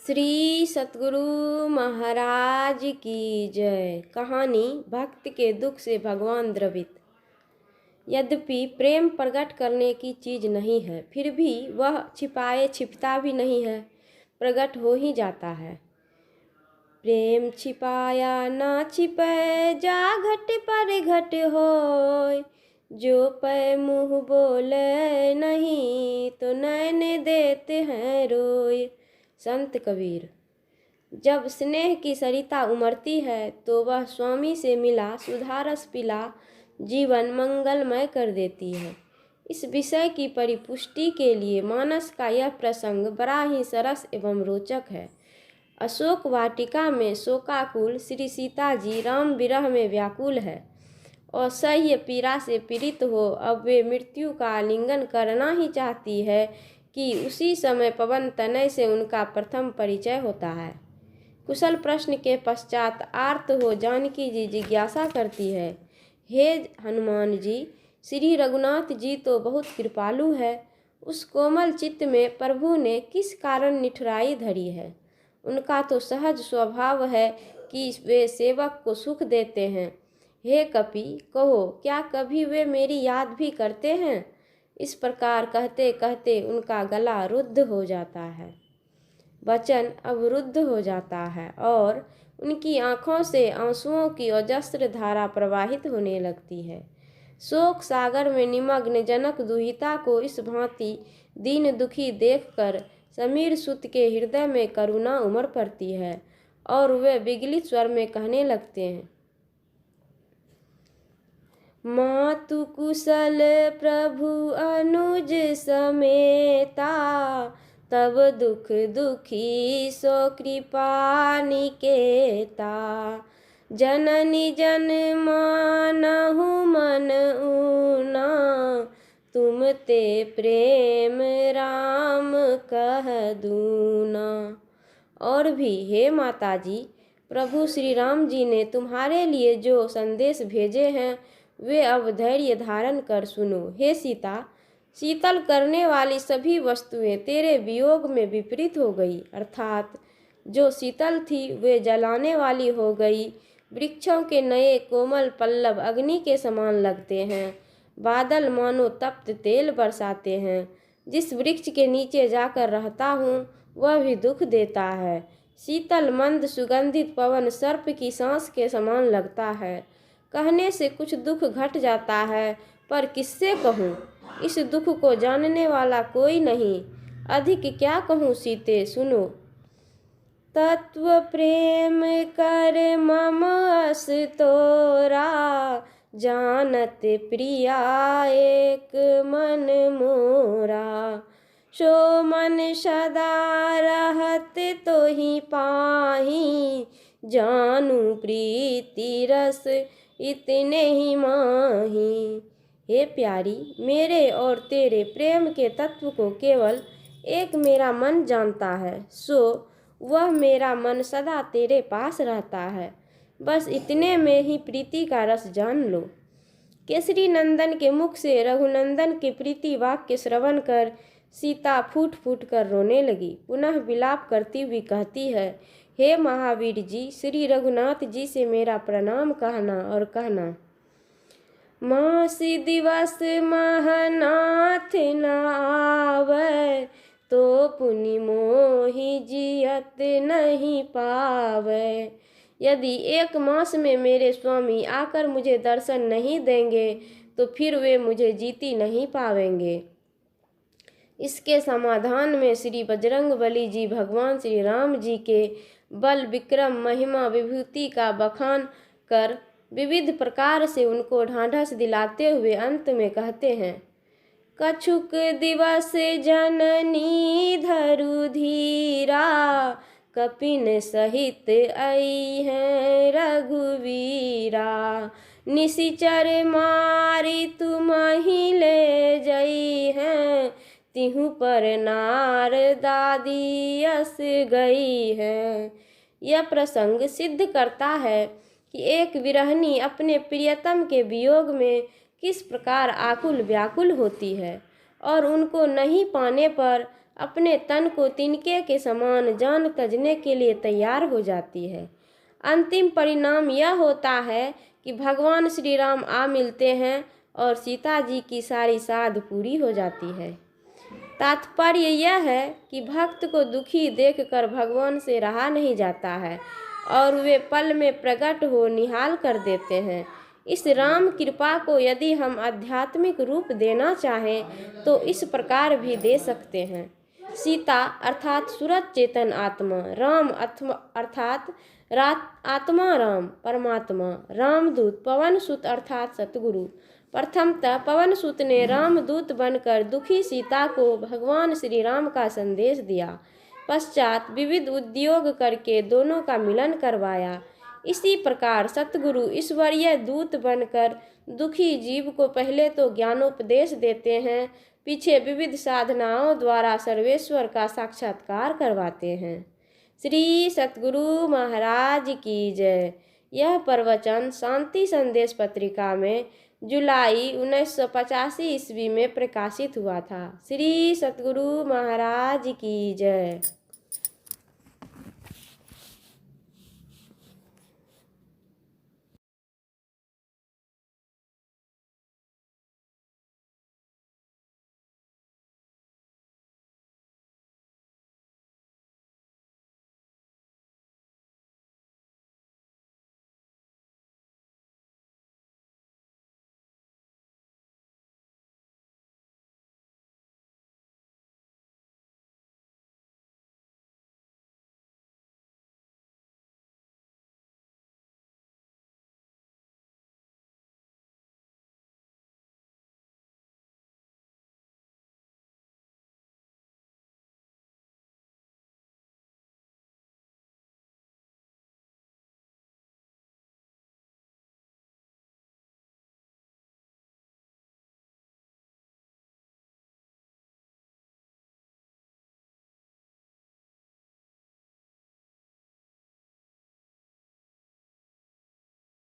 श्री सतगुरु महाराज की जय। कहानी भक्त के दुख से भगवान द्रवित। यद्यपि प्रेम प्रकट करने की चीज नहीं है, फिर भी वह छिपाए छिपता भी नहीं है, प्रकट हो ही जाता है। प्रेम छिपाया ना छिपै, जा घट पर घट होय। जो पै मुँह बोले नहीं, तो नैन देते हैं रोय। संत कबीर। जब स्नेह की सरिता उमड़ती है तो वह स्वामी से मिला सुधारस पिला जीवन मंगलमय कर देती है। इस विषय की परिपुष्टि के लिए मानस का यह प्रसंग बड़ा ही सरस एवं रोचक है। अशोक वाटिका में शोकाकुल श्री सीता जी राम विरह में व्याकुल है और सह्य पीड़ा से पीड़ित हो अब वे मृत्यु का आलिंगन करना ही चाहती है कि उसी समय पवन तनय से उनका प्रथम परिचय होता है। कुशल प्रश्न के पश्चात आर्त हो जानकी जी जिज्ञासा करती है, हे हनुमान जी, श्री रघुनाथ जी तो बहुत कृपालु है, उस कोमल चित्त में प्रभु ने किस कारण निठुराई धरी है। उनका तो सहज स्वभाव है कि वे सेवक को सुख देते हैं। हे कपि, कहो क्या कभी वे मेरी याद भी करते हैं। इस प्रकार कहते कहते उनका गला रुद्ध हो जाता है, वचन अवरुद्ध हो जाता है और उनकी आँखों से आंसुओं की अजस्र धारा प्रवाहित होने लगती है। शोक सागर में निमग्न जनक दुहिता को इस भांति दीन दुखी देखकर समीर सुत के हृदय में करुणा उमड़ पड़ती है और वे विगलित स्वर में कहने लगते हैं, मातु कुशल प्रभु अनुज समेता, तब दुख दुखी सो कृपा निकेता। जननी जन मानहु मन ऊना, तुम ते प्रेम राम कह दूना। और भी, हे माता जी, प्रभु श्री राम जी ने तुम्हारे लिए जो संदेश भेजे हैं वे अब धैर्य धारण कर सुनो। हे सीता, शीतल करने वाली सभी वस्तुएं तेरे वियोग में विपरीत हो गई, अर्थात जो शीतल थी वे जलाने वाली हो गई। वृक्षों के नए कोमल पल्लव अग्नि के समान लगते हैं, बादल मानो तप्त तेल बरसाते हैं। जिस वृक्ष के नीचे जाकर रहता हूँ वह भी दुख देता है। शीतल मंद सुगंधित पवन सर्प की सांस के समान लगता है। कहने से कुछ दुख घट जाता है, पर किससे कहूँ, इस दुख को जानने वाला कोई नहीं। अधिक क्या कहूँ सीते, सुनो। तत्व प्रेम कर मम अस तोरा, जानत प्रिया एक मन मोरा। सो मन सदा रहत तो ही पाही, जानू प्रीति रस इतने ही माही। हे प्यारी, मेरे और तेरे प्रेम के तत्व को केवल एक मेरा मन जानता है, सो वह मेरा मन सदा तेरे पास रहता है। बस इतने में ही प्रीति का रस जान लो। केसरी नंदन के मुख से रघुनंदन के प्रीति वाक्य श्रवण कर सीता फूट फूट कर रोने लगी। पुनः विलाप करती हुई कहती है, हे महावीर जी, श्री रघुनाथ जी से मेरा प्रणाम कहना और कहना, मासी दिवस महनाथ न आवे, तो पुनि मोहि जियत नहीं पावे। यदि एक मास में मेरे स्वामी आकर मुझे दर्शन नहीं देंगे तो फिर वे मुझे जीती नहीं पावेंगे। इसके समाधान में श्री बजरंगबली जी भगवान श्री राम जी के बल विक्रम महिमा विभूति का बखान कर विविध प्रकार से उनको ढांढस दिलाते हुए अंत में कहते हैं, कछुक दिवस जननी धरु धीरा, कपिन सहित आई है रघुवीरा। निशिचर मारी तुम ही ले जई हैं, तिहु पर नार दादी अस गई है। यह प्रसंग सिद्ध करता है कि एक विरहनी अपने प्रियतम के वियोग में किस प्रकार आकुल व्याकुल होती है और उनको नहीं पाने पर अपने तन को तिनके के समान जान तजने के लिए तैयार हो जाती है। अंतिम परिणाम यह होता है कि भगवान श्री राम आ मिलते हैं और सीता जी की सारी साध पूरी हो जाती है। तात्पर्य यह है कि भक्त को दुखी देखकर भगवान से रहा नहीं जाता है और वे पल में प्रकट हो निहाल कर देते हैं। इस राम कृपा को यदि हम आध्यात्मिक रूप देना चाहें तो इस प्रकार भी दे सकते हैं। सीता अर्थात सूरत चेतन आत्मा, राम अर्थात आत्मा राम परमात्मा, रामदूत पवन सुत अर्थात सतगुरु। प्रथमतः पवन सुत ने रामदूत बनकर दुखी सीता को भगवान श्री राम का संदेश दिया। पश्चात विविध उद्योग करके दोनों का मिलन करवाया। इसी प्रकार सतगुरु ईश्वरीय दूत बनकर दुखी जीव को पहले तो ज्ञानोपदेश देते हैं, पीछे विविध साधनाओं द्वारा सर्वेश्वर का साक्षात्कार करवाते हैं। श्री सतगुरु महाराज की जय। यह प्रवचन शांति संदेश पत्रिका में जुलाई 1985 ईस्वी में प्रकाशित हुआ था। श्री सतगुरु महाराज की जय।